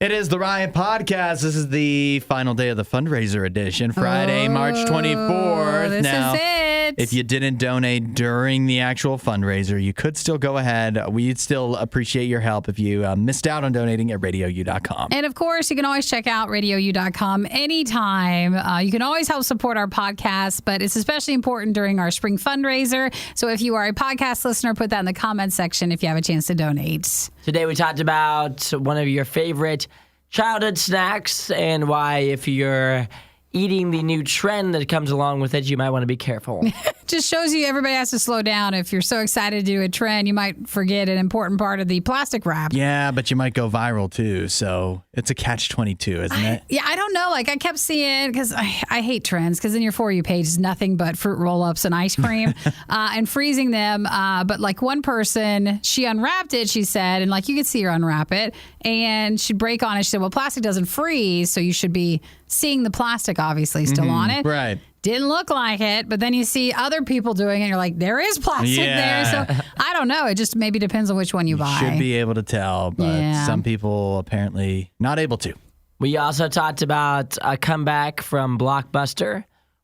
It is the RIOT Podcast. This is the final day of the fundraiser edition, Friday, March 24th. This is it. If you didn't donate during the actual fundraiser, you could still go ahead. We'd still appreciate your help if you missed out on donating at RadioU.com. And of course, you can always check out RadioU.com anytime. You can always help support our podcast, but it's especially important during our spring fundraiser. So if you are a podcast listener, put that in the comments section if you have a chance to donate. Today we talked about one of your favorite childhood snacks and why if you're eating the new trend that comes along with it, you might want to be careful. Just shows you everybody has to slow down. If you're so excited to do a trend, you might forget an important part of the plastic wrap. Yeah, but you might go viral too. So it's a catch-22, isn't it? Yeah, I don't know. Like I kept seeing, because I hate trends, because in your For You page is nothing but fruit roll-ups and ice cream and freezing them. But like one person, she unwrapped it, she said, and like you could see her unwrap it, and she'd break on it. She said, well, plastic doesn't freeze, so you should be seeing the plastic obviously still on it. Right. Didn't look like it, but then you see other people doing it, and you're like, there is plastic there. So I don't know. It just maybe depends on which one you buy. Should be able to tell, but some people apparently not able to. We also talked about a comeback from Blockbuster.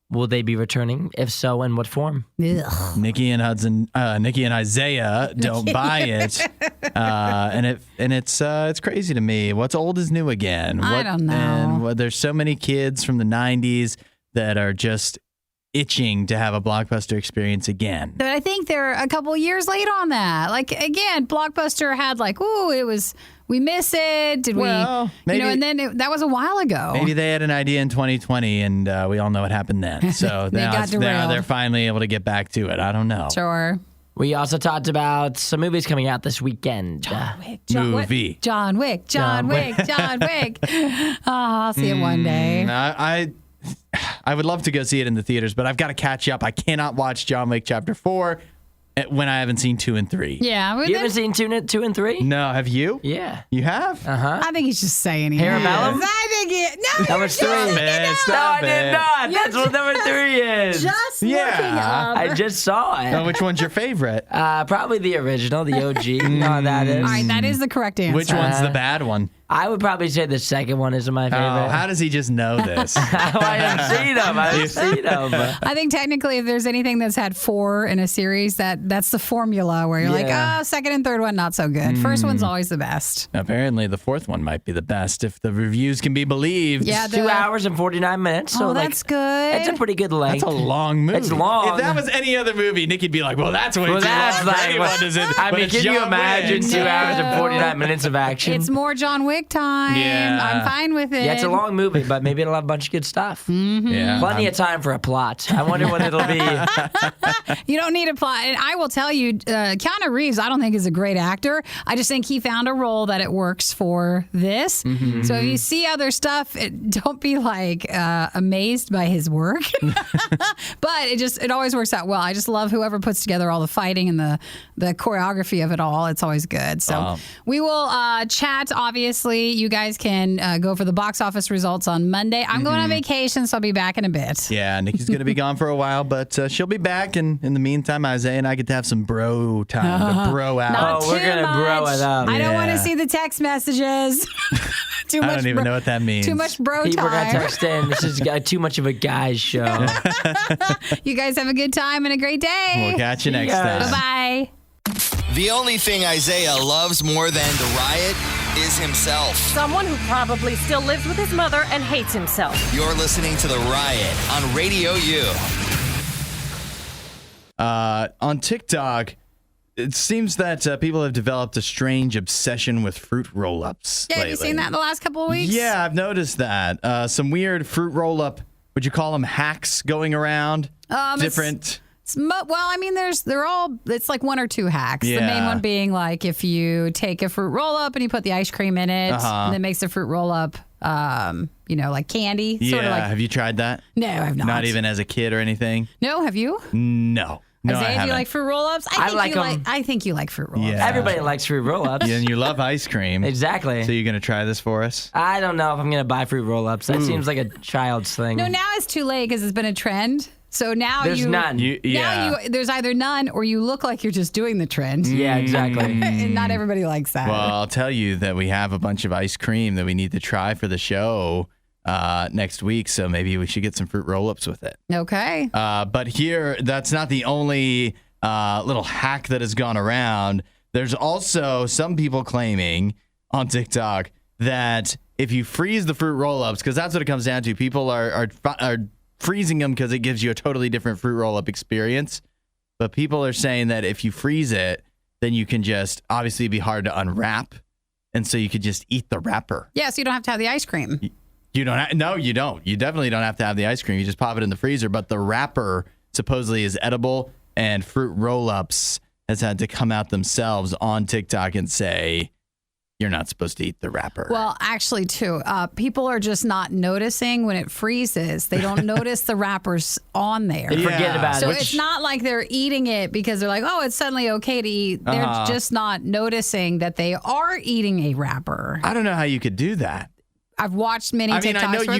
Will they be returning? If so, in what form? Ugh. Nikki and Isaiah don't buy it, and it's crazy to me. What's old is new again. I don't know. And there's so many kids from the '90s that are just itching to have a Blockbuster experience again. But I think they're a couple years late on that. Like again, Blockbuster had like, we miss it. Did well, we? Maybe, and then that was a while ago. Maybe they had an idea in 2020, and we all know what happened then. So now they're finally able to get back to it. I don't know. Sure. We also talked about some movies coming out this weekend. John Wick. John Wick. Oh, I'll see it one day. I would love to go see it in the theaters, but I've got to catch up. I cannot watch John Wick Chapter 4 when I haven't seen 2 and 3. Yeah. You haven't seen 2 and 3? No, have you? Yeah. You have? Uh-huh. I think he's just saying he Parabellum? has. I think no, That was 3. Stop it. No, I did not. That's what number 3 is. Just looking up. I just saw it. Oh, which one's your favorite? Probably the original, the OG. You know how that is. All right, that is the correct answer. Which one's the bad one? I would probably say the second one is my favorite. Oh, how does he just know this? I haven't seen them. I think technically if there's anything that's had 4 in a series, that's the formula where you're like, second and third one, not so good. First one's always the best. Apparently, the 4th one might be the best if the reviews can be believed. Yeah, 2 hours and 49 minutes. So that's good. It's a pretty good length. That's a long movie. It's long. If that was any other movie, Nicky'd be like, well, that's way too long. I mean, can you imagine 2 hours and 49 minutes of action? It's more John Wick time. Yeah. I'm fine with it. Yeah, it's a long movie, but maybe it'll have a bunch of good stuff. Mm-hmm. Yeah, Plenty of time for a plot. I wonder what it'll be. You don't need a plot. And I will tell you, Keanu Reeves, I don't think is a great actor. I just think he found a role that it works for this. Mm-hmm. So if you see other stuff, don't be like amazed by his work. But it always works out well. I just love whoever puts together all the fighting and the choreography of it all. It's always good. So we will chat, obviously. You guys can go for the box office results on Monday. I'm going on vacation, so I'll be back in a bit. Yeah, Nikki's going to be gone for a while, but she'll be back. And in the meantime, Isaiah and I get to have some bro time to bro out. We're going to bro it up. I don't want to see the text messages. Too much I don't even know what that means. Too much bro People time. got text in. This is too much of a guy's show. You guys have a good time and a great day. We'll catch you next time. Bye-bye. The only thing Isaiah loves more than the riot is himself. Someone who probably still lives with his mother and hates himself. You're listening to The Riot on Radio U. On TikTok, it seems that people have developed a strange obsession with fruit roll-ups Yeah, lately. have you seen that in the last couple of weeks? Yeah, I've noticed that. Some weird fruit roll-up, would you call them hacks going around? Different... it's like 1 or 2 hacks. Yeah. The main one being like if you take a fruit roll up and you put the ice cream in it, and it makes the fruit roll up, like candy. Yeah, sort of like, have you tried that? No, I've not. Not even as a kid or anything? No, have you? No. No, Isaiah, I haven't. do you like fruit roll-ups? I like them. I think you like fruit roll-ups. Yeah. Everybody likes fruit roll-ups. Yeah, and you love ice cream. Exactly. So you're going to try this for us? I don't know if I'm going to buy fruit roll-ups. That seems like a child's thing. No, now it's too late because it's been a trend. So now There's none. there's either none or you look like you're just doing the trend. Yeah, exactly. And not everybody likes that. Well, I'll tell you that we have a bunch of ice cream that we need to try for the show next week. So maybe we should get some fruit roll-ups with it. Okay. But here, that's not the only little hack that has gone around. There's also some people claiming on TikTok that if you freeze the fruit roll-ups, because that's what it comes down to, people are freezing them because it gives you a totally different fruit roll-up experience. But people are saying that if you freeze it, then you can just obviously be hard to unwrap, and so you could just eat the wrapper. Yeah, so you don't have to have the ice cream. You don't. No, you don't. You definitely don't have to have the ice cream. You just pop it in the freezer. But the wrapper supposedly is edible, and Fruit Roll-Ups has had to come out themselves on TikTok and say, you're not supposed to eat the wrapper. Well, actually, too, people are just not noticing when it freezes. They don't notice the wrappers on there. They forget about So it. it's not like they're eating it because they're like, oh, it's suddenly okay to eat. They're just not noticing that they are eating a wrapper. I don't know how you could do that. I've watched many I mean, I know TikToks where you-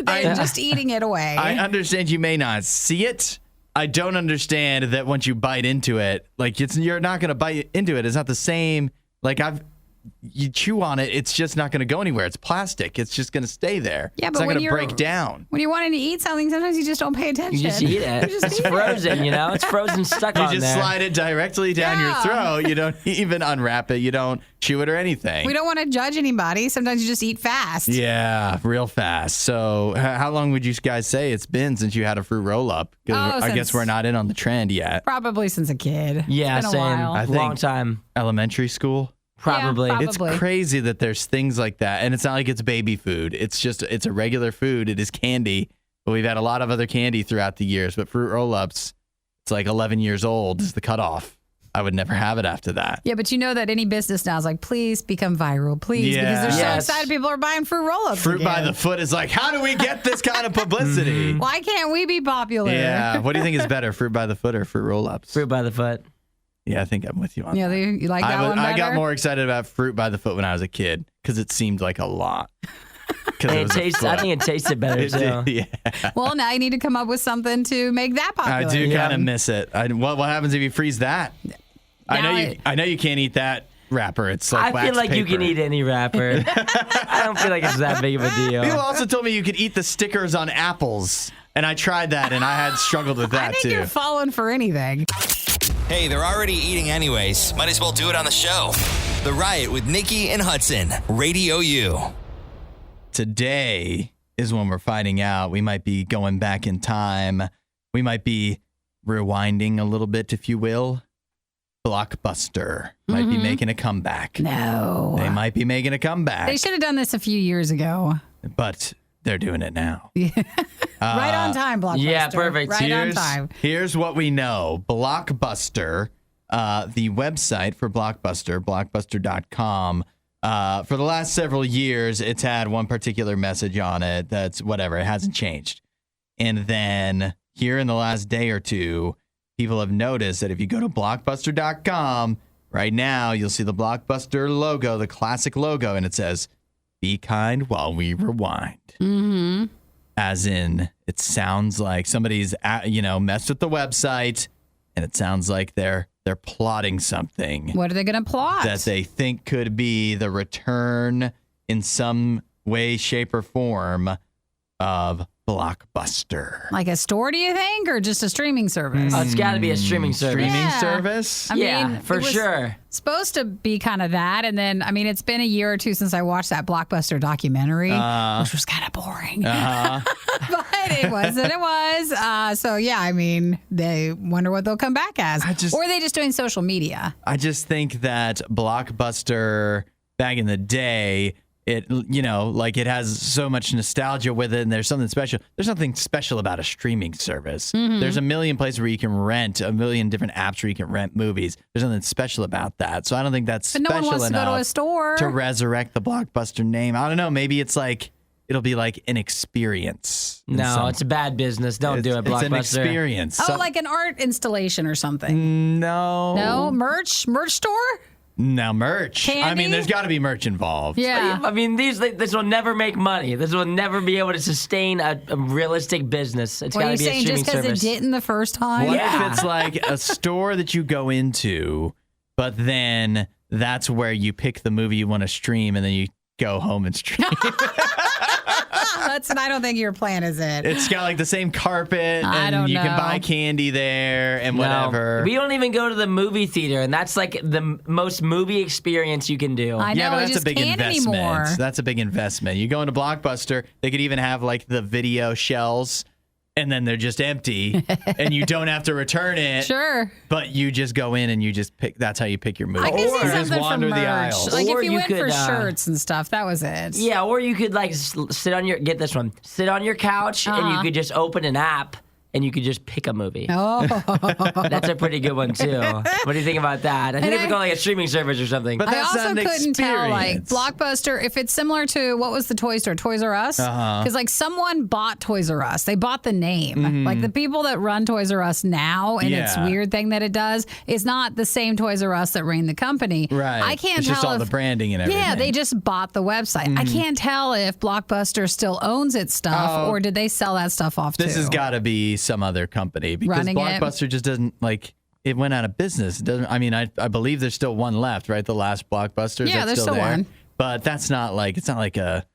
they're just eating it away. I understand you may not see it. I don't understand that once you bite into it, like you're not going to bite into it. It's not the same. Like you chew on it, it's just not going to go anywhere. It's plastic. It's just going to stay there. Yeah, it's but not when going to you're- break down. When you're wanting to eat something, sometimes you just don't pay attention. You just eat it. You just It's eat it. frozen, It's frozen stuck You on just there. slide it directly down your Yeah. throat. You don't even unwrap it. You don't chew it or anything. We don't want to judge anybody. Sometimes you just eat fast. Yeah, real fast. So how long would you guys say it's been since you had a fruit roll-up? Because I guess since- we're not in on the trend yet. Probably since a kid. Yeah, it's been same. a while. I think- Long time. Elementary school? Probably. Yeah, It's crazy that there's things like that. And it's not like it's baby food. It's a regular food. It is candy. But we've had a lot of other candy throughout the years. But fruit roll-ups, it's like 11 years old is the cutoff. I would never have it after that. Yeah, but you know that any business now is like, please become viral, please, because they're so Yes. excited people are buying fruit roll-ups. Fruit by again. the foot is like, how do we get this kind of publicity? Why can't we be popular? Yeah. What do you think is better, fruit by the foot or fruit roll-ups? Fruit by the foot. Yeah, I think I'm with you on Yeah, that. you like that one better? I got more excited about fruit by the foot when I was a kid because it seemed like a lot. 'Cause And it was a I think it tasted better It too. did, yeah. Well, now you need to come up with something to make that popular. I do Yeah. kind of miss it. What happens if you freeze that? I know you can't eat that wrapper. It's like I wax feel like you paper. can eat any wrapper. I don't feel like it's that big of a deal. People also told me you could eat the stickers on apples, and I tried that, and I had struggled with I that think too. you're falling for anything. Hey, they're already eating anyways. Might as well do it on the show. The Riot with Nikki and Hudson. Radio U. Today is when we're finding out we might be going back in time. We might be rewinding a little bit, if you will. Blockbuster might be making a comeback. No. They might be making a comeback, They should have done this a few years ago. but they're doing it now. Right on time, Blockbuster. yeah, perfect. Right on time. Here's what we know. Blockbuster, the website for Blockbuster, blockbuster.com, for the last several years, it's had one particular message on it that's whatever. It hasn't changed. And then here in the last day or two, people have noticed that if you go to blockbuster.com right now, you'll see the Blockbuster logo, the classic logo, and it says, "Be kind while we rewind." Mm-hmm. As in, it sounds like somebody's messed with the website, and it sounds like they're plotting something What are they going to plot? that they think could be the return in some way, shape, or form of Blockbuster. Like a store, do you think, or just a streaming service? It's got to be a streaming service. Streaming Yeah. service? I Yeah, mean, for it was sure. Supposed to be kind of that, and then it's been a year or two since I watched that Blockbuster documentary, which was kind of boring. But it was, and it was. So yeah, they wonder what they'll come back as, or are they just doing social media? I just think that Blockbuster back in the day, it it has so much nostalgia with it, and there's something special. There's nothing special about a streaming service. There's a million places where you can rent, a million different apps where you can rent movies. There's nothing special about that. So I don't think that's But no special one wants to enough go to a store. to resurrect the Blockbuster name. I don't know. Maybe it's like it'll be like an experience. in No, some- it's a bad business. Don't do it, It's Blockbuster. an experience. Oh, like an art installation or something. No. No merch store. Now merch. I Candy? mean, there's got to be merch involved. Yeah. I mean, this will never make money. This will never be able to sustain a realistic business. It's What got are to you be a saying? streaming Just because it service. didn't the first time? What Yeah. if it's like a store that you go into, but then that's where you pick the movie you want to stream, and then you go home and stream? I don't think your plan is it. It's got like the same carpet, I and don't you can know. buy candy there and No. whatever. We don't even go to the movie theater, and that's like the most movie experience you can do. I know, Yeah, but we that's a just big can't investment. anymore. That's a big investment. You go into Blockbuster, they could even have like the video shells, and then they're just empty, and you don't have to return it. Sure. But you just go in and you just pick. That's how you pick your movie. I can Or see you just something for wander the merch. aisles. Like Or if you you went could, for shirts and stuff, that was it. Yeah, or you could like sit on your sit on your couch, and you could just open an app and you could just pick a movie. Oh, That's a pretty good one too. What do you think about that? I think And it's called like a streaming service or something. But I that's also not an couldn't tell, like, experience. Blockbuster, if it's similar to, what was the toy store? Toys R Us? Because, like, someone bought Toys R Us. They bought the name. Like, the people that run Toys R Us now, and its Yeah. weird thing that it does, is not the same Toys R Us that ran the company. Right. I can't It's tell just all if, the branding and everything. Yeah, they just bought the website. I can't tell if Blockbuster still owns its stuff, or did they sell that stuff off, This too? has got to be some other company because Running it. Blockbuster just doesn't like. It went out of business. It doesn't. I mean, I believe there's still one left, right? The last Blockbuster. Yeah, that's there's still still there. one. But that's not like it's not like a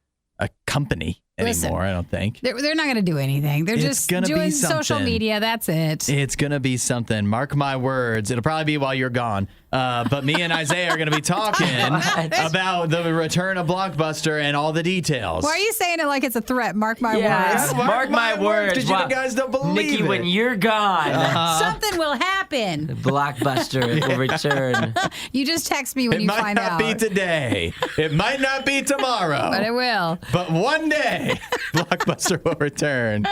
company Listen. anymore. I don't think. They're not going to do anything. They're It's just gonna be doing social something. media. That's it. It's gonna be something. Mark my words. It'll probably be while you're gone. But me and Isaiah are gonna be talking about the return of Blockbuster and all the details. Why are you saying it like it's a threat? Mark my yeah, words. mark my words. Because you Wow. guys don't believe Nikki, it. when you're gone, Something will happen. Blockbuster will return. You just text me when It you might find not out. be today. It might not be tomorrow. But it will. But one day, Blockbuster will return.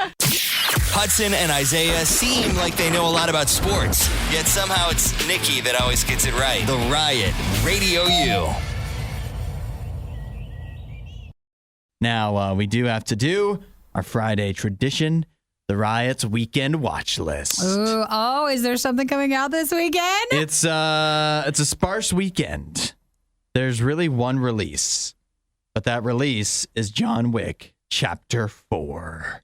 Hudson and Isaiah seem like they know a lot about sports, yet somehow it's Nikki that always gets it right. The Riot, Radio U. Now, we do have to do our Friday tradition, the Riot's weekend watch list. Ooh, is there something coming out this weekend? It's a sparse weekend. There's really one release, but that release is John Wick Chapter 4.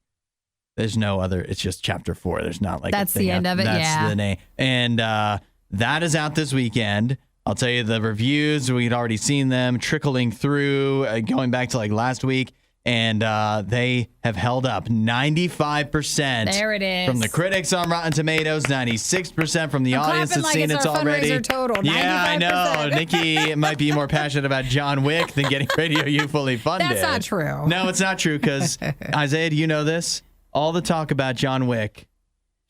There's no other. It's just Chapter 4. There's not like That's a thing the end of it, That's yeah. the name, and that is out this weekend. I'll tell you the reviews. We'd already seen them trickling through, going back to like last week, and they have held up 95%. There it is. From the critics on Rotten Tomatoes, 96% from the I'm audience clapping that's like seen it's it our already. fundraiser total, Yeah, I know. 95%. Nikki might be more passionate about John Wick than getting Radio U fully funded. That's not true. No, it's not true because Isaiah, do you know this? All the talk about John Wick,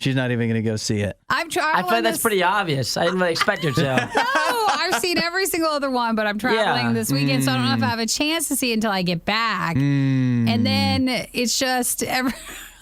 she's not even going to go see it. I'm trying. I feel like that's pretty obvious. I didn't really expect her to. No, I've seen every single other one, but I'm traveling Yeah. this weekend, so I don't know if I have a chance to see it until I get back. And then it's just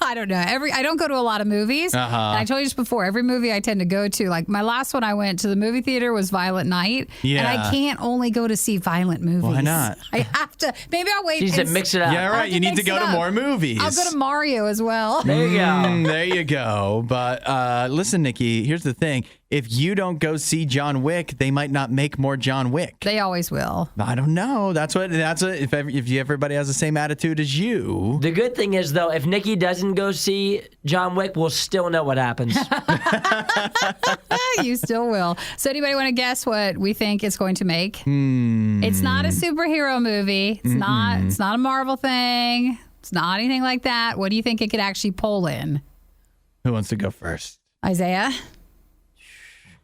I don't know. I don't go to a lot of movies. And I told you this before. Every movie I tend to go to, like my last one I went to the movie theater was Violent Night. Yeah. And I can't only go to see violent movies. Why not? I have to. Maybe I'll wait. She said and mix it up. Yeah, right. to You need to mix go it to up. more movies. I'll go to Mario as well. There you go. There you go. But listen, Nikki, here's the thing. If you don't go see John Wick, they might not make more John Wick. They always will. I don't know. That's what. If everybody has the same attitude as you. The good thing is, though, if Nikki doesn't go see John Wick, we'll still know what happens. You still will. So anybody want to guess what we think it's going to make? It's not a superhero movie. It's not a Marvel thing. It's not anything like that. What do you think it could actually pull in? Who wants to go first? Isaiah?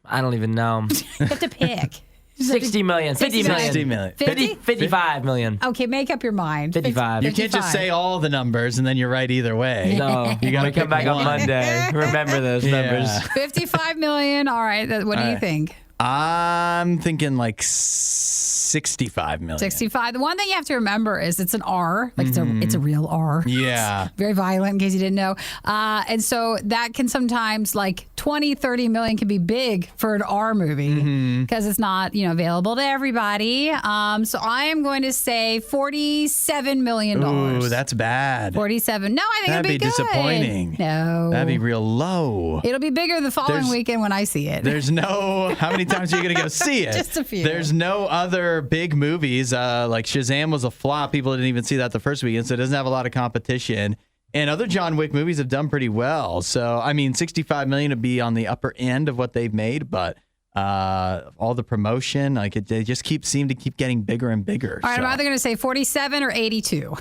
I don't even know. You have to pick. 60 million. 50 million. 60 million. 50? 55 million. Okay, make up your mind. 55. You can't just say all the numbers and then you're right either way. No, You gotta when we come pick back on one. Monday. Remember those numbers. 55 million. All right. What do you think? I'm thinking like 65 million. 65. The one thing you have to remember is it's an R. Like it's a real R. Yeah. Very violent, in case you didn't know. And so that can sometimes, like, 20, 30 million can be big for an R movie because it's not, available to everybody. So I am going to say $47 million. Ooh, that's bad. 47. No, I think That'd it'll be good. disappointing. No. That'd be real low. It'll be bigger the following weekend when I see it. There's no, how many times are you going to go see it? Just a few. There's no other big movies. Like Shazam was a flop. People didn't even see that the first weekend, so it doesn't have a lot of competition. And other John Wick movies have done pretty well. So, I mean, $65 million would be on the upper end of what they've made, but all the promotion, they just seem to keep getting bigger and bigger. All right, I'm either going to say 47 or 82.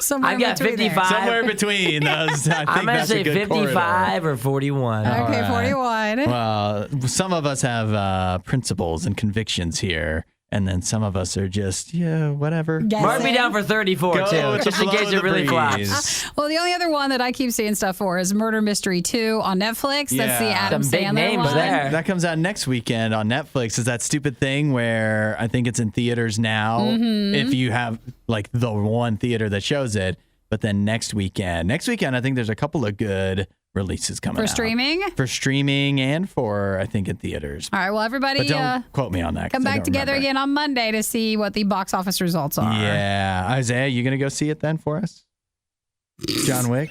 Somewhere I've got between there. 55. Somewhere between those. I think I'm going to that's a say good 55 or 41. Okay, 41. Well, some of us have principles and convictions here, and then some of us are just, whatever. Mark me down for 34, Go too, with just the in flow case of it the really breeze. flops. Well, the only other one that I keep seeing stuff for is Murder Mystery 2 on Netflix. That's the Yeah. Adam Some big Sandler names one. there. That comes out next weekend on Netflix. Is that stupid thing where I think it's in theaters now if you have like the one theater that shows it, but then next weekend I think there's a couple of good releases coming out. For streaming? And for, I think, in theaters. All right, well, everybody But don't quote me on that. 'cause come I back don't together remember. again on Monday to see what the box office results are. Yeah. Isaiah, you going to go see it then for us? John Wick?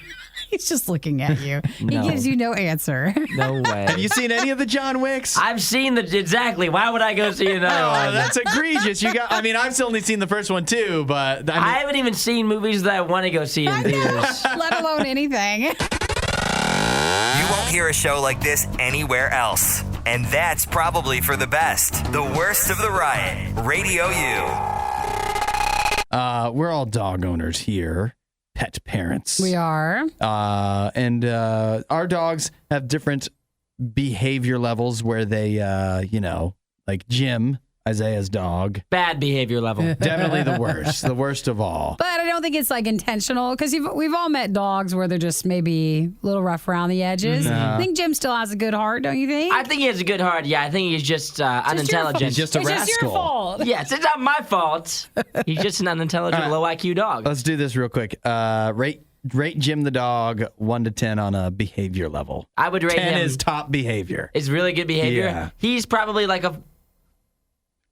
He's just looking at you. No. He gives you no answer. No way. Have you seen any of the John Wicks? I've seen exactly. Why would I go see another Oh, one? that's egregious. I've only seen the first one too, but I haven't even seen movies that I want to go see in theaters. Let alone anything. You won't hear a show like this anywhere else. And that's probably for the best. The worst of the riot. Radio U. we're all dog owners here, pet parents. We are. And our dogs have different behavior levels where they, like Jim, Isaiah's dog, Bad behavior level. definitely the worst of all. But I don't think it's like intentional because we've all met dogs where they're just maybe a little rough around the edges. I think Jim still has a good heart, don't you think? I think he has a good heart. Yeah, I think he's just unintelligent. He's just a it's rascal. just your fault. Yes, it's not my fault. He's just an unintelligent, low IQ dog. Let's do this real quick. Rate Jim the dog 1 to 10 on a behavior level. I would rate 10 him. is top behavior. Is really good behavior. Yeah. He's probably like a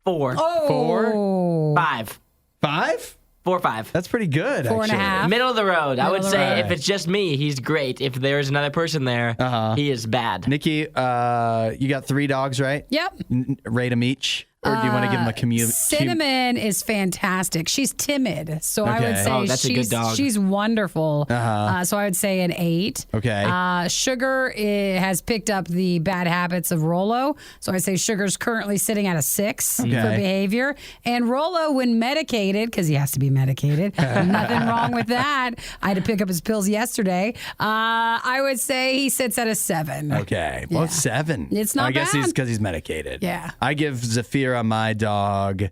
4. Oh. 5. 5? 4 or 5. That's pretty good. 4.5. actually. Middle of the road. I would of the say road. if it's just me, he's great. If there's another person there, he is bad. Nikki, you got 3 dogs, right? Yep. Rate them each, or do you want to give them a commute? Cinnamon is fantastic. She's timid, so I Okay. would say Oh, that's a good dog. she's wonderful. So I would say an 8. Okay. Sugar has picked up the bad habits of Rollo, so I'd say Sugar's currently sitting at a 6 for behavior. And Rollo, when medicated, because he has to be medicated, nothing wrong with that. I had to pick up his pills yesterday. I would say he sits at a 7. Okay. Well, 7. It's not I guess bad. he's because he's medicated. Yeah. I give Zafira, my dog,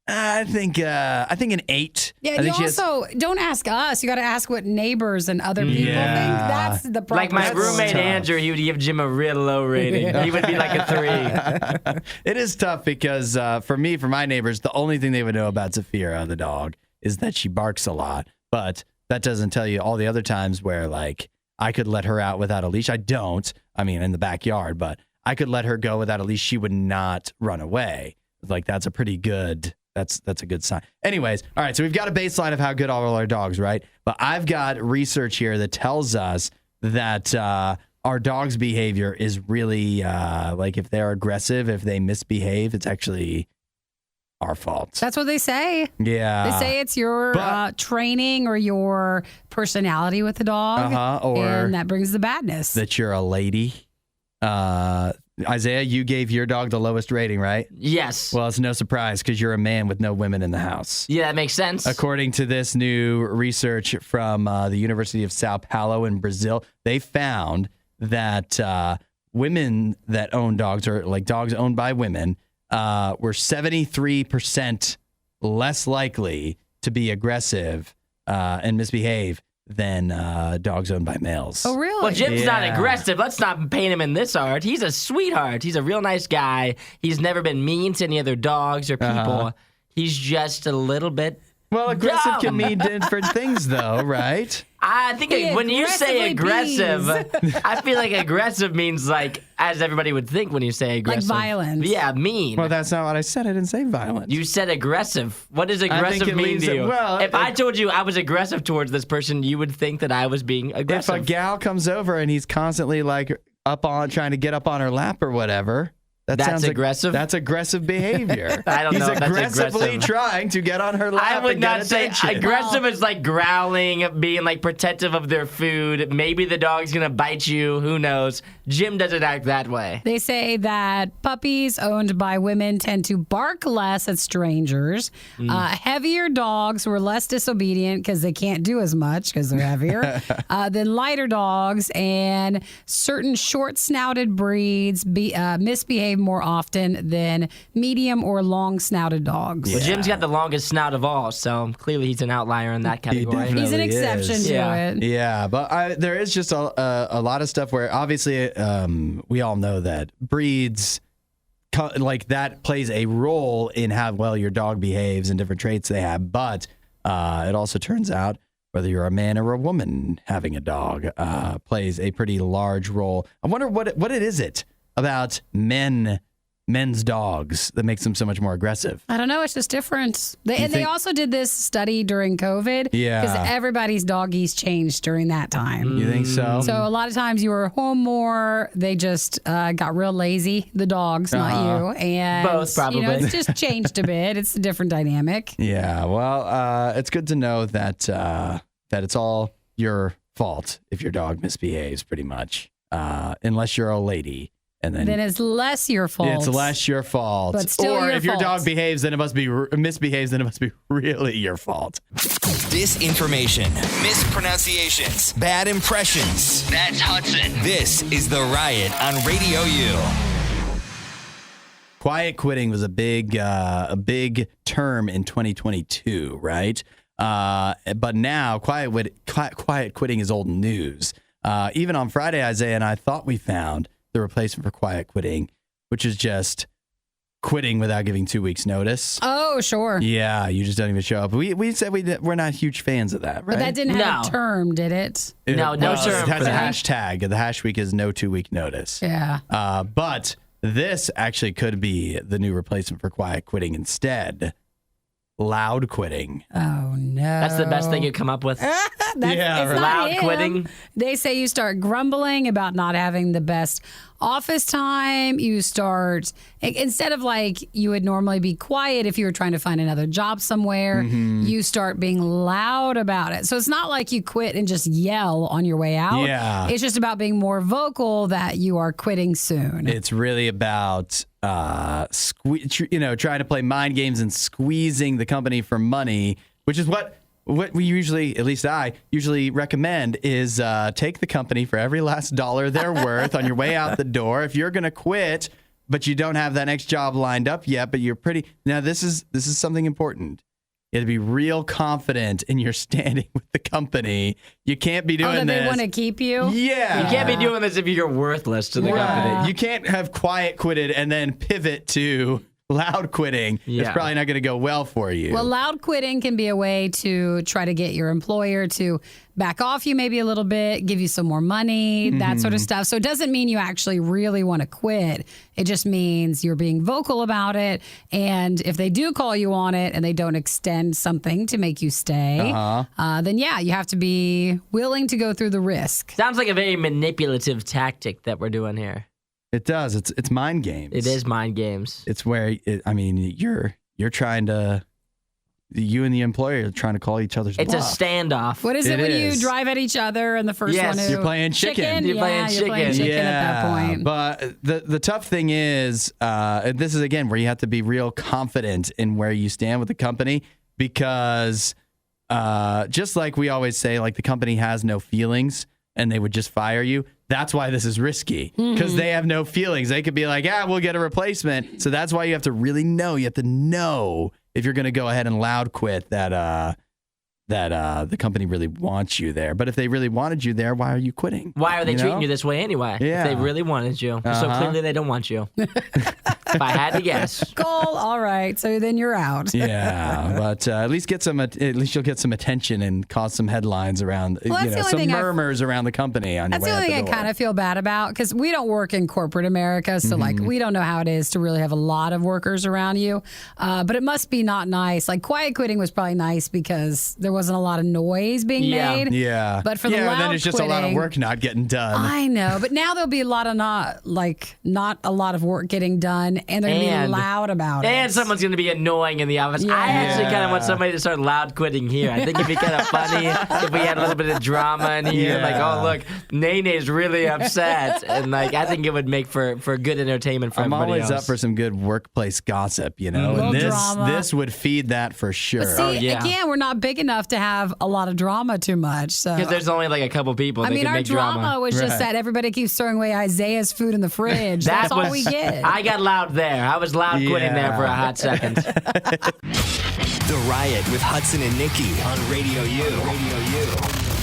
I think an 8. Yeah, I and you think she has- also don't ask us. You got to ask what neighbors and other people think. Yeah. That's the problem. Like my That's roommate tough. Andrew, he would give Jim a real low rating. He would be like a 3. It is tough because for my neighbors, the only thing they would know about Zafira, the dog, is that she barks a lot. But that doesn't tell you all the other times where, like, I could let her out without a leash. I don't. I mean, in the backyard, but I could let her go without a leash. She would not run away. Like, that's a pretty good. That's a good sign. Anyways, all right. So we've got a baseline of how good all our dogs, right? But I've got research here that tells us that our dog's behavior is really like if they're aggressive, if they misbehave, it's actually our fault. That's what they say. Yeah. They say it's your But- training or your personality with the dog, or and that brings the badness. that you're a lady. Isaiah, you gave your dog the lowest rating, right? Yes. Well, it's no surprise because you're a man with no women in the house. Yeah, that makes sense. According to this new research from the University of Sao Paulo in Brazil, they found that women that own dogs, or like dogs owned by women, were 73% less likely to be aggressive and misbehave than dogs owned by males. Oh, really? Well, Jim's not Yeah. aggressive. Let's not paint him in this art. He's a sweetheart. He's a real nice guy. He's never been mean to any other dogs or people. He's just a little bit Well, aggressive Dumb. can mean different things, though, right? I think He when you say aggressive, aggressively I feel like aggressive means like, as everybody would think when you say aggressive. violence. Yeah, mean. Well, that's not what I said. I didn't say violent. You said aggressive. What does think aggressive it mean leaves to it- you? well, if I told you I was aggressive towards this person, you would think that I was being If aggressive. a gal comes over and he's constantly like trying to get up on her lap or whatever, that That's sounds like- aggressive? That's aggressive behavior. I don't he's know if that's aggressively aggressive. trying to get on her lap. I would and not get say attention. aggressive is like growling, being like protective of their food. Maybe the dog's gonna bite you. Who knows? Jim doesn't act that way. They say that puppies owned by women tend to bark less at strangers. Heavier dogs were less disobedient because they can't do as much because they're heavier than lighter dogs. And certain short-snouted breeds misbehave more often than medium or long-snouted dogs. Well, Jim's got the longest snout of all, so clearly he's an outlier in that category. definitely He's an is. exception to Yeah. it. Yeah, but there is just a lot of stuff where obviously we all know that breeds like that plays a role in how well your dog behaves and different traits they have. But it also turns out whether you're a man or a woman having a dog plays a pretty large role. I wonder what it is about men's dogs that makes them so much more aggressive. I don't know. It's just different. They also did this study during COVID. Yeah. Because everybody's doggies changed during that time. You think so? So a lot of times you were home more. They just got real lazy. The dogs, not you. And Both, probably. it's just changed a bit. It's a different dynamic. Yeah, well, it's good to know that it's all your fault if your dog misbehaves, pretty much, unless you're a lady, and then Then it's less your fault. it's less your fault. But still or your if your fault. dog behaves, then it must be misbehaves, then it must be really your fault. Disinformation, mispronunciations, bad impressions. That's Hudson. This is The Riot on Radio U. Quiet quitting was a big term in 2022, right? But now quiet quitting is old news. Even on Friday, Isaiah and I thought we found the replacement for quiet quitting, which is just quitting without giving 2 weeks notice. Oh, sure. Yeah, you just don't even show up. We said we're not huge fans of that, right? But that didn't have No. a term, did it? No Well, term It has for a that. hashtag. The hash week is no 2 week notice. Yeah. But this actually could be the new replacement for quiet quitting instead. Loud quitting. Oh, no. That's the best thing you come up with. Yeah, it's right. not Loud him. quitting. They say you start grumbling about not having the best office time. You start, instead of like you would normally be quiet if you were trying to find another job somewhere, you start being loud about it. So it's not like you quit and just yell on your way out. Yeah. It's just about being more vocal that you are quitting soon. It's really about trying to play mind games and squeezing the company for money, which is what we usually, at least I usually recommend, is take the company for every last dollar they're worth on your way out the door. If you're going to quit, but you don't have that next job lined up yet, but you're pretty now. This is something important. You have to be real confident in your standing with the company. You can't be doing that this. they want to keep you? Yeah. You can't be doing this if you're worthless to the company. Right. You can't have quiet quitted and then pivot to loud quitting. It's Yeah. probably not going to go well for you. Well, loud quitting can be a way to try to get your employer to back off you maybe a little bit, give you some more money, that sort of stuff. So it doesn't mean you actually really want to quit. It just means you're being vocal about it. And if they do call you on it and they don't extend something to make you stay, then yeah, you have to be willing to go through the risk. Sounds like a very manipulative tactic that we're doing here. It does. It's mind games. It is mind games. It's where you're trying to, you and the employer are trying to call each other's It's a bluff. standoff. What is it It when is. you drive at each other and the first Yes, one who... you're playing chicken. You're playing You're playing chicken. chicken at that point. But the tough thing is, this is again where you have to be real confident in where you stand with the company, because just like we always say, like the company has no feelings and they would just fire you. That's why this is risky, because they have no feelings. They could be like, we'll get a replacement. So that's why you have to really know. You have to know if you're going to go ahead and loud quit that the company really wants you there. But if they really wanted you there, why are you quitting? Why are they You know? treating you this way anyway? Yeah. If they really wanted you. So clearly they don't want you. if I had to guess. Goal. All right. So then you're out. Yeah, but at least you'll get some attention and cause some headlines around, Well, that's the only some thing murmurs around the company on your That's way the out only the thing I door. kind of feel bad about because we don't work in corporate America. So, like, we don't know how it is to really have a lot of workers around you. But it must be not nice. Like, quiet quitting was probably nice because there wasn't a lot of noise being made. Yeah. But for the loud then it's just a lot of quitting- work not getting done. I know, but now there'll be a lot of not a lot of work getting done, and they're going to be And- loud about And it. someone's going to be annoying in the office. Yeah. I actually kind of want somebody to start loud quitting here. I think it'd be kind of funny if we had a little bit of drama in here. Yeah. Like, oh, look, Nene's really upset. And, like, I think it would make for good entertainment for I'm everybody always else. up for some good workplace gossip, you know. Little And drama. this would feed that for sure. See, yeah. again, we're not big enough to have a lot of drama too much. So Because there's only, like, a couple people I that mean, can our make drama was just Right. that everybody keeps throwing away Isaiah's food in the fridge. That's all we get. I got loud there. I was loud quitting there for a hot second. The Riot with Hudson and Nikki on Radio U.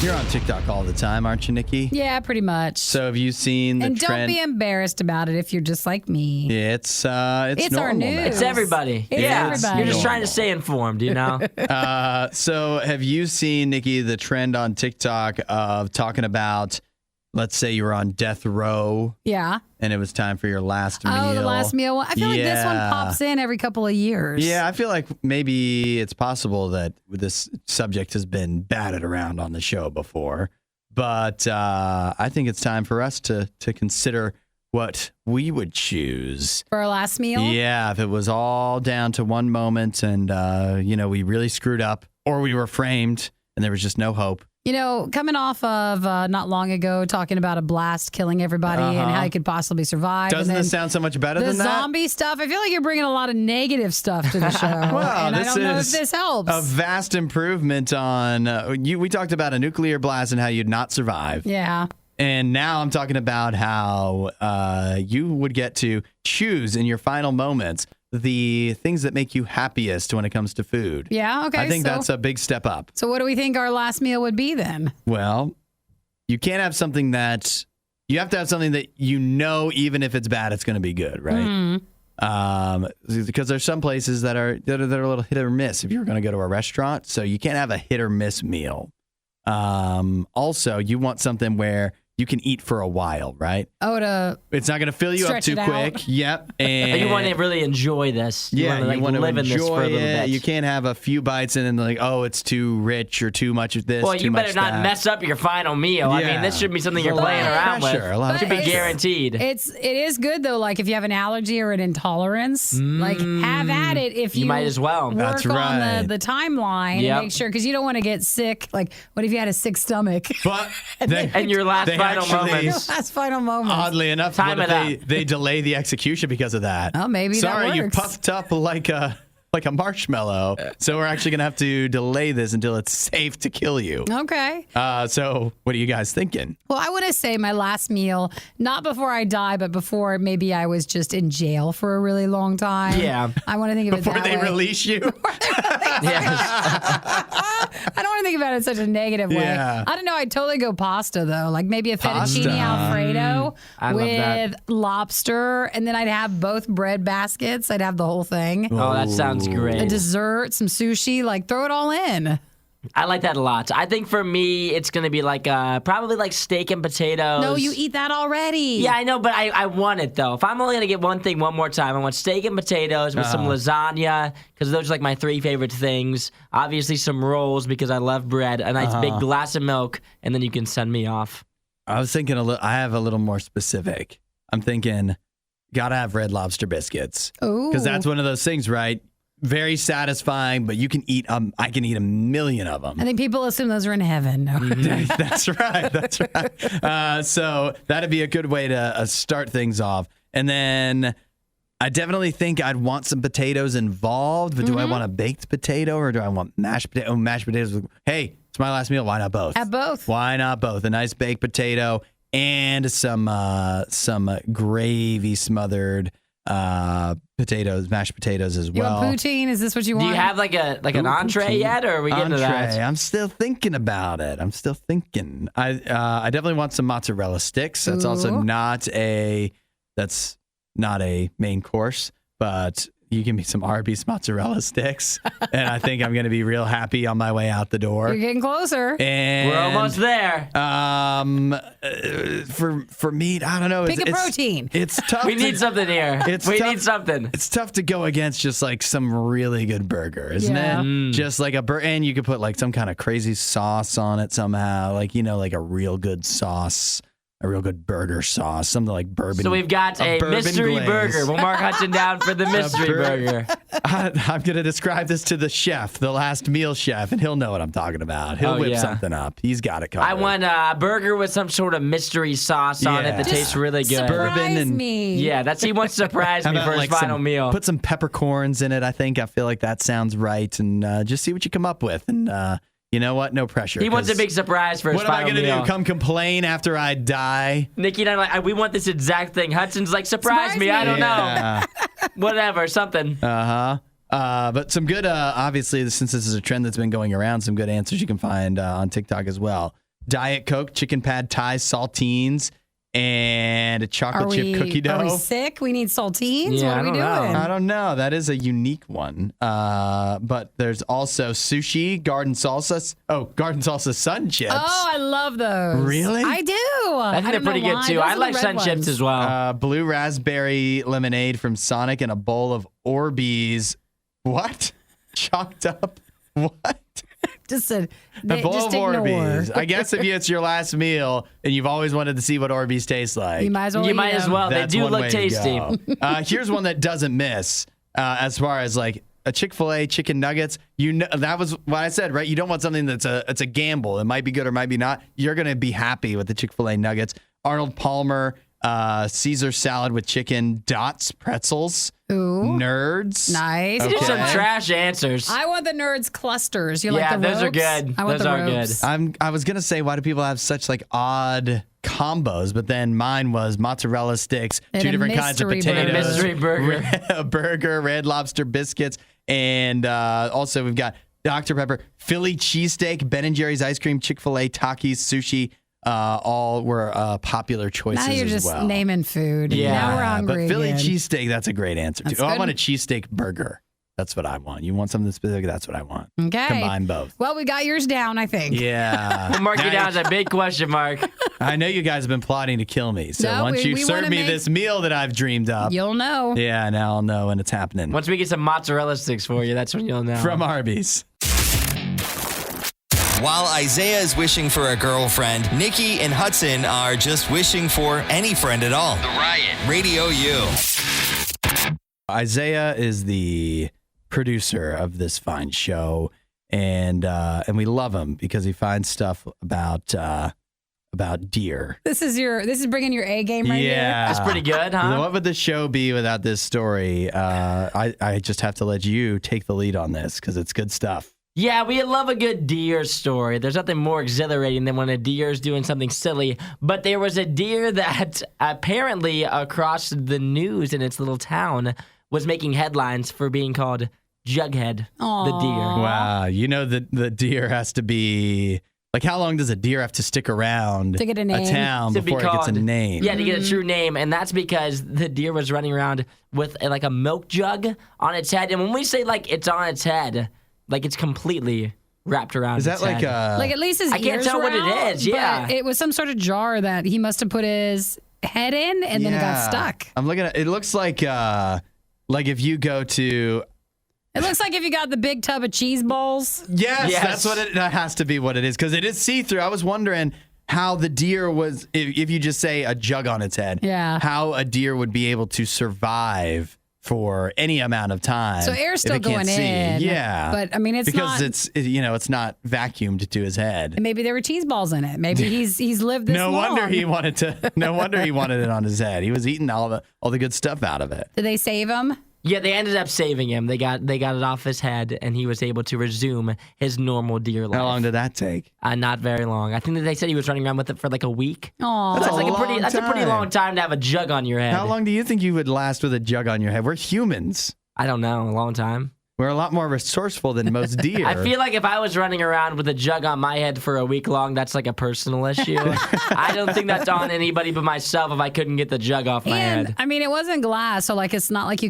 You're on TikTok all the time, aren't you, Nikki? Yeah, pretty much. So have you seen the and don't trend? be embarrassed about it if you're just like me. It's It's our normal now. news. It's everybody. It's yeah. everybody. You're just Normal. trying to stay informed, you know? So have you seen, Nikki, the trend on TikTok of talking about, let's say you were on death row Yeah. and it was time for your last meal? Oh, the last meal one. I feel like this one Yeah. pops in every couple of years. Yeah, I feel like maybe it's possible that this subject has been batted around on the show before, but I think it's time for us to consider what we would choose. For our last meal. Yeah, if it was all down to one moment and we really screwed up or we were framed and there was just no hope. You know, coming off of not long ago talking about a blast killing everybody and how you could possibly survive. Doesn't and then this sound so much better the than that? zombie stuff? I feel like you're bringing a lot of negative stuff to the show. Well, and I this don't know if is this helps. a vast improvement on we talked about a nuclear blast and how you'd not survive. Yeah. And now I'm talking about how you would get to choose in your final moments the things that make you happiest when it comes to food. Yeah. Okay. I think so, that's a big step up. So what do we think our last meal would be then? Well, you can't have something that you have to have something that you know, even if it's bad, it's going to be good, right? Because there's some places that are a little hit or miss if you're going to go to a restaurant. So you can't have a hit or miss meal. Also, you want something where you can eat for a while, right? Oh, It's not going to fill you up Stretch too it quick. out. Yep. And You want to really enjoy this. yeah, you want to live live in this for a little bit. You can't have a few bites and then like, oh, it's too rich or too much of this. Well, too you better much not that. mess up your final meal. I Yeah. mean, this should be something There's you're a lot playing of around pressure, with. a lot of Should be pressure. guaranteed. it is good though. Like if you have an allergy or an intolerance, like have at it. If you might as well. work That's on right. the timeline Yep. and make sure because you don't want to get sick. Like what if you had a sick stomach? But And your last they final actually- moments. Last final moment. Oddly enough, Time what it if they delay the execution because of that? Oh, maybe that Sorry, you works. puffed up like a marshmallow. So we're actually gonna have to delay this until it's safe to kill you. Okay. So what are you guys thinking? Well, I want to say my last meal, not before I die, but before maybe I was just in jail for a really long time. Yeah. I want to think of it Before that they way. release you? I don't want to think about it in such a negative way. Yeah. I don't know. I'd totally go pasta though, like maybe a fettuccine Pasta. alfredo I love that. with lobster, and then I'd have both bread baskets. I'd have the whole thing. Oh, that sounds A great. dessert, some sushi, like throw it all in. I like that a lot. I think for me, it's going to be like probably like steak and potatoes. No, you eat that already. Yeah, I know, but I want it though. If I'm only gonna get one thing one more time, I want steak and potatoes with some lasagna because those are like my three favorite things. Obviously, some rolls because I love bread. A nice big glass of milk, and then you can send me off. I was thinking I have a little more specific. I'm thinking, gotta have Red Lobster biscuits. Ooh. Because that's one of those things, right? Very satisfying, but you can eat. I can eat a million of them. I think people assume those are in heaven. No. That's right. That's right. So that'd be a good way to start things off. And then I definitely think I'd want some potatoes involved. But do I want a baked potato or do I want mashed potato? Oh, mashed potatoes. Hey, it's my last meal. Why not both? Have both. Why not both? A nice baked potato and some gravy smothered potatoes, mashed potatoes as You well. want poutine? Is this what you Do want? you have like an entree yet, or are we getting to that? I'm still thinking about it. I'm still thinking. I definitely want some mozzarella sticks. That's also Ooh. not a main course. but you give me some Arby's mozzarella sticks, and I think I'm going to be real happy on my way out the door. You're getting closer. And We're almost there. For meat, I don't know. Pick a protein. It's tough. We need something here. We need something. It's tough to go against just like some really good burger, isn't it? Just like a burger, and you could put like some kind of crazy sauce on it somehow, like like a real good sauce. A real good burger sauce, something like bourbon. So we've got a mystery glaze. burger. We'll mark Hudson down for the mystery burger. I'm going to describe this to the chef, the last meal chef, and he'll know what I'm talking about. He'll whip something up. He's got it covered. I want a burger with some sort of mystery sauce on it that tastes really good. Surprise me. Yeah, he wants to surprise me for his final meal. Put some peppercorns in it, I think. I feel like that sounds right. And just see what you come up with. And you know what? No pressure. He wants a big surprise for his final meal. What am I going to do? Come complain after I die? Nikki and I are like, we want this exact thing. Hudson's like, surprise me. I don't know. Whatever, something. But some good, obviously, since this is a trend that's been going around, some good answers you can find on TikTok as well. Diet Coke, chicken pad thai, saltines, and a chocolate chip cookie dough. Are we sick? We need saltines? Yeah, what are we doing? I don't know. That is a unique one. But there's also sushi, garden salsa. Oh, garden salsa sun chips. Oh, I love those. Really? I do. I think they're pretty good, too. I like sun chips as well. Blue raspberry lemonade from Sonic and a bowl of Orbeez. What? Chalked up? What? Just a bowl of Orbeez. I guess if it's your last meal and you've always wanted to see what Orbeez tastes like, you might as well. They do look tasty. Here's one that doesn't miss as far as like a Chick-fil-A chicken nuggets. That was what I said, right? You don't want something it's a gamble. It might be good or might be not. You're going to be happy with the Chick-fil-A nuggets. Arnold Palmer Caesar salad with chicken, Dots pretzels. Ooh. Nerds. Nice. These are some trash answers. I want the Nerds clusters. You like the ropes? Those are good. I want those the are ropes. good. I was going to say, why do people have such like odd combos? But then mine was mozzarella sticks, and 2 different kinds of potatoes. And a mystery burger. A burger, Red Lobster biscuits. And also we've got Dr. Pepper, Philly cheesesteak, Ben & Jerry's ice cream, Chick-fil-A, Takis, sushi. All were popular choices as well. Now you're just naming food. Yeah. Now we're hungry But Philly again. cheesesteak, that's a great answer, too. That's Oh, I good. want a cheesesteak burger. That's what I want. You want something specific? That's what I want. Okay. Combine both. Well, we got yours down, I think. Yeah. We'll mark you down as a big question mark. I know you guys have been plotting to kill me. So No, once you we serve wanna me make- this meal that I've dreamed up, You'll know. yeah, now I'll know when it's happening. Once we get some mozzarella sticks for you, that's when you'll know. From Arby's. While Isaiah is wishing for a girlfriend, Nikki and Hudson are just wishing for any friend at all. The Riot. RadioU. Isaiah is the producer of this fine show, and we love him because he finds stuff about deer. This is bringing your A game right here. Yeah, That's pretty good, huh? What would the show be without this story? I just have to let you take the lead on this because it's good stuff. Yeah, we love a good deer story. There's nothing more exhilarating than when a deer is doing something silly. But there was a deer that apparently across the news in its little town was making headlines for being called Jughead, the deer. Wow, you know the deer has to be like, how long does a deer have to stick around To get a name. town To be before it gets a called- name? Yeah, to get a true name, and that's because the deer was running around with like a milk jug on its head. And when we say like it's on its head, like it's completely wrapped around. Is that its like head. a? Like at least his I can't ears tell were what it out, is, yeah. but it was some sort of jar that he must have put his head in, and then it got stuck. I'm looking at. It looks like if you go to. It looks like if you got the big tub of cheese balls. Yes, Yes. that's what it. That has to be what it is because it is see through. I was wondering how the deer was. If you just say a jug on its head, Yeah. how a deer would be able to survive for any amount of time. So air's if still it can't going see. in. Yeah, But I mean, it's because not. it's not vacuumed to his head. Maybe there were cheese balls in it. Maybe he's lived this No long. wonder he wanted to. No wonder he wanted it on his head. He was eating all the good stuff out of it. Did they save him? Yeah, they ended up saving him. They got it off his head, and he was able to resume his normal deer life. How long did that take? Not very long. I think that they said he was running around with it for like a week. Aw. That's That's a like long that's a pretty time. long time to have a jug on your head. How long do you think you would last with a jug on your head? We're humans. I don't know. A long time. We're a lot more resourceful than most deer. I feel like if I was running around with a jug on my head for a week long, that's like a personal issue. I don't think that's on anybody but myself if I couldn't get the jug off my head. I mean, it wasn't glass, so like it's not like you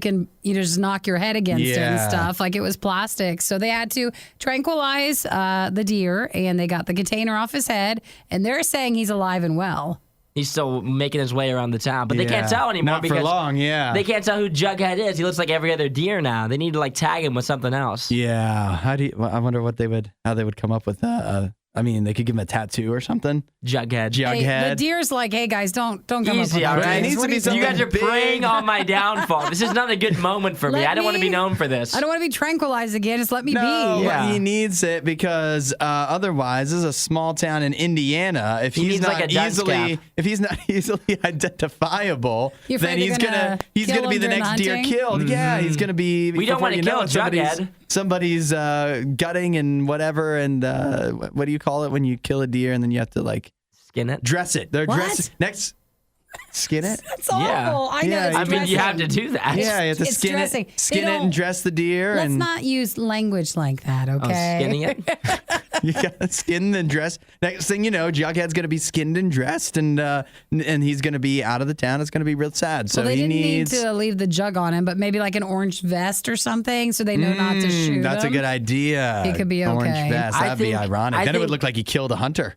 just knock your head against it and stuff. Like it was plastic, so they had to tranquilize the deer, and they got the container off his head, and they're saying he's alive and well. He's still making his way around the town, but they can't tell anymore Not because for long, they can't tell who Jughead is. He looks like every other deer now. They need to like tag him with something else. Yeah. I wonder how they would come up with that. I mean, they could give him a tattoo or something. Jughead. Jughead. The deer's like, hey guys, don't come up with Easy, all that. right? It needs to be You something guys are big. preying on my downfall. This is not a good moment for me. I don't want to be known for this. I don't want to be tranquilized again. Just let me No, be. Yeah. he needs it because otherwise, this is a small town in Indiana. If He he's needs, not like, a dunce easily, cap. if he's not easily identifiable, You then afraid he's they're gonna kill be him the during next deer hunting? killed. Yeah, he's gonna be. We don't before wanna you kill know it, Jughead. Somebody's gutting and whatever, and what do you call it when you kill a deer and then you have to like Skin it. dress it? They're What? dressing next. Skin it. It's awful. Yeah. I know. Yeah, It's I mean, You have dressing. to do that. Yeah, you have to It's skin dressing. it, skin They it, and don't- dress the deer. Let's and not use language like that, Oh, okay? skinning it. You got to skin and dress. Next thing you know, Jughead's going to be skinned and dressed, and he's going to be out of the town. It's going to be real sad. So Well, they he didn't needs. need to leave the jug on him, but maybe like an orange vest or something, so they know not to shoot That's a him. good idea. He could be Orange okay. vest. I That'd be think- ironic. I Then it would think- look like he killed a hunter.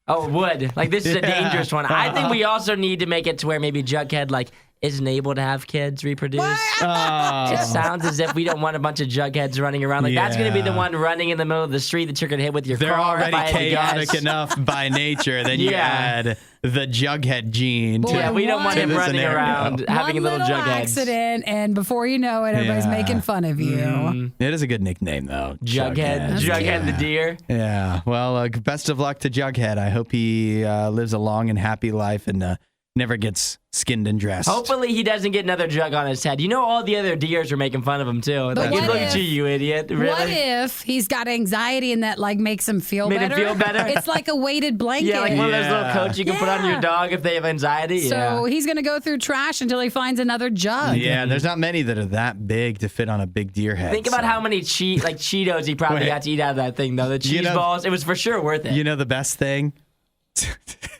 Oh, it would. Like, this is a dangerous one. I think we also need to make it to where maybe Jughead, like, isn't able to have kids reproduce. It sounds as if we don't want a bunch of Jugheads running around. Like, that's going to be the Yeah. one running in the middle of the street that you're going to hit with your They're car. if already I had to chaotic guess. enough by nature. Then you Yeah. add the Jughead gene. Boy, to, Yeah, we don't want to him the running scenario. around having a One little Jughead. accident, and before you know it, everybody's Yeah. making fun of you. It is a good nickname, though. Jughead. Jughead the deer. Yeah. Well, best of luck to Jughead. I hope he lives a long and happy life and never gets skinned and dressed. Hopefully he doesn't get another jug on his head. You know all the other deers are making fun of him too. Like, what look if- at you idiot. Really? What if he's got anxiety and that like makes him feel Made him better? feel better? It's like a weighted blanket. Yeah, like one of those little Yeah. coats you can put on your Yeah. dog if they have anxiety. So he's gonna go through trash until he finds another jug. Yeah, there's not many that are that big to fit on a big deer head. Think about so. how many Cheetos he probably Wait. got to eat out of that thing, though. The cheese You know- balls, it was for sure worth it. You know the best thing?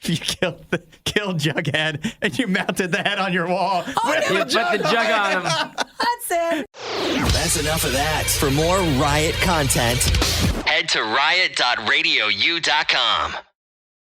If you killed Jughead and you mounted the head on your wall. You put the jug on him. That's it. That's enough of that. For more Riot content, head to riot.radiou.com.